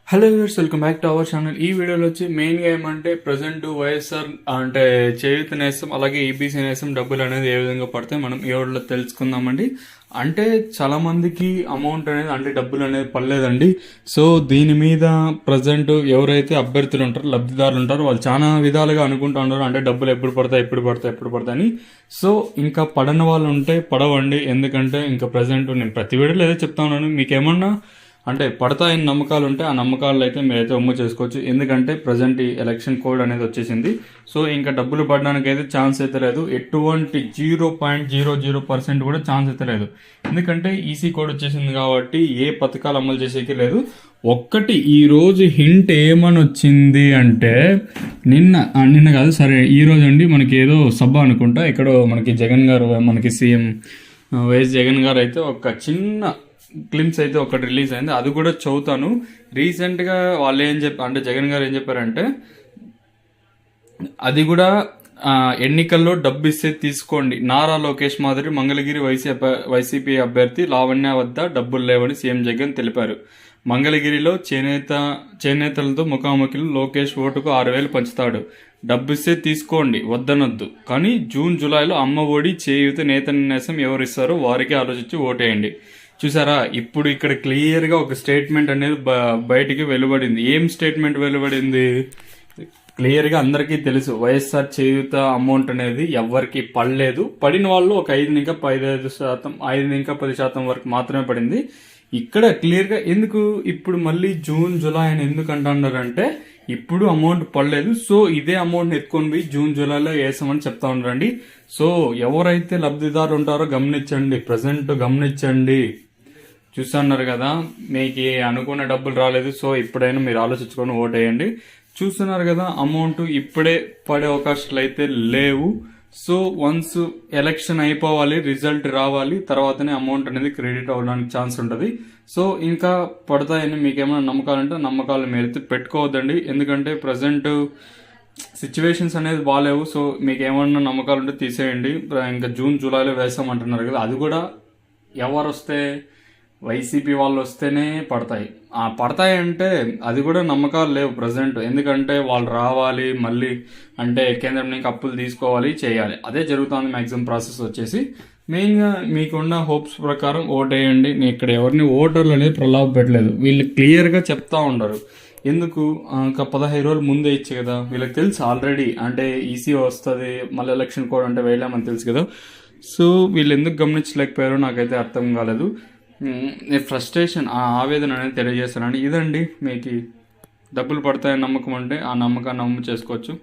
Hello viewers, welcome back to our channel. ఈ వీడియోలో వచ్చి మెయిన్గా ఏమంటే ప్రజెంట్ వైఎస్ఆర్ అంటే చేయూత నేస్తం అలాగే ఈబీసీ నేస్తం డబ్బులు అనేది ఏ విధంగా పడతాయి మనం ఈ వీడియోలో తెలుసుకుందామండి. అంటే చాలా మందికి అమౌంట్ అనేది అంటే డబ్బులు అనేది పడలేదండి. సో దీని మీద ప్రజెంట్ ఎవరైతే అభ్యర్థులు ఉంటారో లబ్ధిదారులు ఉంటారో వాళ్ళు చాలా విధాలుగా అనుకుంటూ ఉంటారు, అంటే డబ్బులు ఎప్పుడు పడతాయి అని. సో ఇంకా పడని వాళ్ళు ఉంటే పడవండి, ఎందుకంటే ఇంకా ప్రజెంట్ నేను ప్రతి వీడియోలో ఏదో చెప్తా ఉన్నాను. మీకేమన్నా అంటే పడతాయని నమ్మకాలు ఉంటే ఆ నమ్మకాలు అయితే మీరైతే ఒమ్ము చేసుకోవచ్చు, ఎందుకంటే ప్రజెంట్ ఈ ఎలక్షన్ కోడ్ అనేది వచ్చేసింది. సో ఇంకా డబ్బులు పడడానికి అయితే ఛాన్స్ అయితే లేదు, ఎటువంటి 0.00% కూడా ఛాన్స్ అయితే లేదు, ఎందుకంటే ఈసీ కోడ్ వచ్చేసింది కాబట్టి ఏ పథకాలు అమలు చేసేకి లేదు. ఒక్కటి ఈరోజు హింట్ ఏమని వచ్చింది అంటే నిన్న కాదు సరే ఈరోజు అండి మనకి ఏదో సభ అనుకుంటా, ఇక్కడో మనకి జగన్ గారు మనకి సీఎం వైఎస్ జగన్ గారు అయితే ఒక చిన్న క్లిప్స్ అయితే ఒకటి రిలీజ్ అయింది, అది కూడా చదువుతాను. రీసెంట్గా వాళ్ళు అంటే జగన్ గారు ఏం చెప్పారంటే అది కూడా ఎన్నికల్లో డబ్బు ఇస్తే తీసుకోండి, నారా లోకేష్ మాదిరి మంగళగిరి వైసీపీ అభ్యర్థి లావణ్య వద్ద డబ్బులు లేవని సీఎం జగన్ తెలిపారు. మంగళగిరిలో చేనేతలతో ముఖాముఖిలో లోకేష్ ఓటుకు 6,000 పంచుతాడు, డబ్బిస్తే తీసుకోండి వద్దనొద్దు, కానీ జూన్ జూలైలో అమ్మ ఒడి చేయూత నేతన్యాసం ఎవరిస్తారో వారికి ఆలోచించి ఓటేయండి. చూసారా, ఇప్పుడు ఇక్కడ క్లియర్గా ఒక స్టేట్మెంట్ అనేది బయటికి వెలువడింది. ఏం స్టేట్మెంట్ వెలువడింది క్లియర్గా అందరికీ తెలుసు, వైఎస్ఆర్ చేయూత అమౌంట్ అనేది ఎవరికి పడలేదు, పడిన వాళ్ళు ఒక 5-10% వరకు మాత్రమే పడింది. ఇక్కడ క్లియర్గా ఎందుకు ఇప్పుడు మళ్ళీ జూన్ జూలై అని ఎందుకు అంటున్నారంటే ఇప్పుడు అమౌంట్ పడలేదు, సో ఇదే అమౌంట్ ఎత్తుకొని పోయి జూన్ జూలైలో వేసామని చెప్తా ఉన్నారండి. సో ఎవరైతే లబ్ధిదారు ఉంటారో గమనించండి, ప్రజెంట్ గమనించండి. చూస్తున్నారు కదా, మీకు అనుకున్న డబ్బులు రాలేదు, సో ఇప్పుడైనా మీరు ఆలోచించుకొని ఓటేయండి. చూస్తున్నారు కదా, అమౌంట్ ఇప్పుడే పడే అవకాశాలు అయితే లేవు. సో వన్స్ ఎలక్షన్ అయిపోవాలి, రిజల్ట్ రావాలి, తర్వాతనే అమౌంట్ అనేది క్రెడిట్ అవ్వడానికి ఛాన్స్ ఉంటుంది. సో ఇంకా పడతాయని మీకేమైనా నమ్మకాలంటే నమ్మకాలు మీరైతే పెట్టుకోవద్దండి, ఎందుకంటే ప్రజెంట్ సిచ్యువేషన్స్ అనేది బాగాలేవు. సో మీకు ఏమన్నా నమ్మకాలు ఉంటే తీసేయండి. ఇంకా జూన్ జూలైలో వేసామంటున్నారు కదా, అది కూడా ఎవరు వస్తే వైసీపీ వాళ్ళు వస్తేనే పడతాయి. పడతాయి అంటే అది కూడా నమ్మకాలు లేవు ప్రజెంట్, ఎందుకంటే వాళ్ళు రావాలి మళ్ళీ అంటే కేంద్రం నుంచి అప్పులు తీసుకోవాలి చేయాలి, అదే జరుగుతుంది మ్యాక్సిమం ప్రాసెస్ వచ్చేసి. మెయిన్గా మీకున్న హోప్స్ ప్రకారం ఓటేయండి. నేను ఇక్కడ ఎవరిని ఓటర్లు అనేది ప్రలాభ పెట్టలేదు, వీళ్ళు క్లియర్గా చెప్తా ఉండరు. ఎందుకు ఇంకా 15 రోజులు ముందే ఇచ్చే కదా, వీళ్ళకి తెలుసు ఆల్రెడీ, అంటే ఈసీ వస్తుంది మళ్ళీ ఎలక్షన్ కోడ్ అంటే వేయలేమని తెలుసు కదా. సో వీళ్ళు ఎందుకు గమనించలేకపోయారో నాకైతే అర్థం కాలేదు. ఫ్రస్ట్రేషన్ ఆవేదన అనేది తెలియజేస్తానండి. ఇదండి, మీకు డబ్బులు పడతాయని నమ్మకం అంటే ఆ నమ్మకాన్ని నమ్ము చేసుకోవచ్చు.